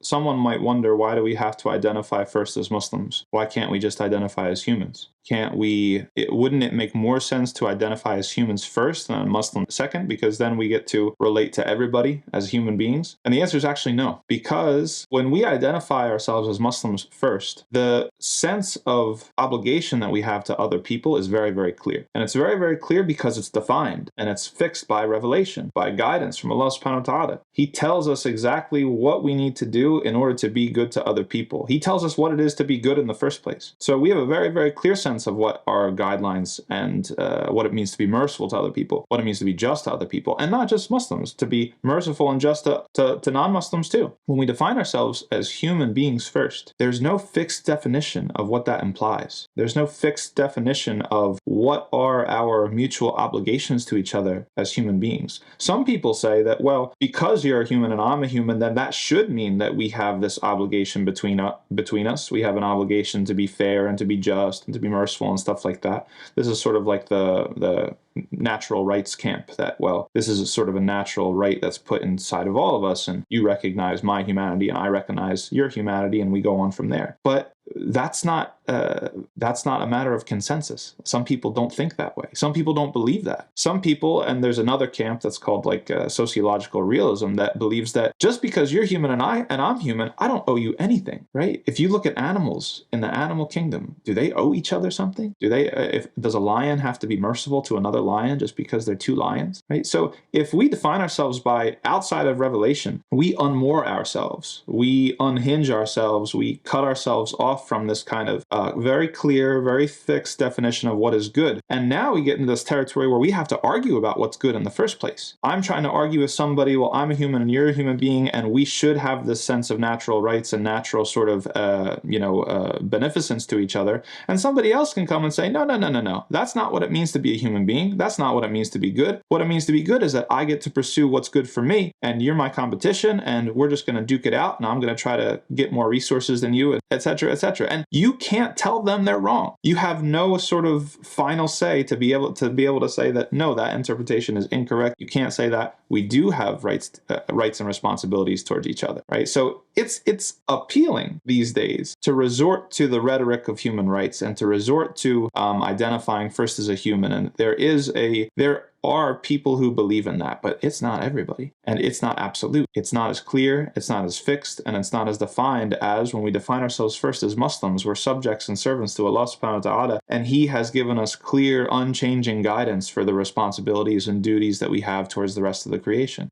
someone might wonder, why do we have to identify first as Muslims? Why can't we just identify as humans? Wouldn't it make more sense to identify as humans first and then Muslim second? Because then we get to relate to everybody as human beings. And the answer is actually no. Because when we identify ourselves as Muslims first, the sense of obligation that we have to other people is very, very clear. And it's very, very clear because it's defined and it's fixed by revelation, by guidance from Allah subhanahu wa ta'ala. He tells us exactly what we need to do in order to be good to other people. He tells us what it is to be good in the first place. So we have a very, very clear sense of what are guidelines and what it means to be merciful to other people, what it means to be just to other people, and not just Muslims, to be merciful and just to non-Muslims too. When we define ourselves as human beings first, there's no fixed definition of what that implies. There's no fixed definition of what are our mutual obligations to each other as human beings. Some people say that, well, because you're a human and I'm a human, then that should mean that we have this obligation between us. We have an obligation to be fair and to be just and to be merciful and stuff like that. This is sort of like the natural rights camp, that, well, this is a sort of a natural right that's put inside of all of us, and you recognize my humanity and I recognize your humanity, and we go on from there. But that's not a matter of consensus. Some people don't think that way. Some people don't believe that. Some people, and there's another camp that's called sociological realism, that believes that just because you're human and I'm human, I don't owe you anything, right? If you look at animals in the animal kingdom, do they owe each other something? Does a lion have to be merciful to another lion just because they're two lions, right? So if we define ourselves by outside of revelation, we unmoor ourselves, we unhinge ourselves, we cut ourselves off from this kind of very clear, very fixed definition of what is good. And now we get into this territory where we have to argue about what's good in the first place. I'm trying to argue with somebody, well, I'm a human and you're a human being, and we should have this sense of natural rights and natural sort of, beneficence to each other. And somebody else can come and say, no. That's not what it means to be a human being. That's not what it means to be good. What it means to be good is that I get to pursue what's good for me, and you're my competition, and we're just going to duke it out, and I'm going to try to get more resources than you, etc., etc. And you can't tell them they're wrong. You have no sort of final say to be able to say that, no, that interpretation is incorrect. You can't say that. We do have rights and responsibilities towards each other, right? So it's appealing these days to resort to the rhetoric of human rights and to resort to identifying first as a human. And there are people who believe in that, but it's not everybody. And it's not absolute. It's not as clear, it's not as fixed, and it's not as defined as when we define ourselves first as Muslims. We're subjects and servants to Allah subhanahu wa ta'ala, and He has given us clear, unchanging guidance for the responsibilities and duties that we have towards the rest of the creation.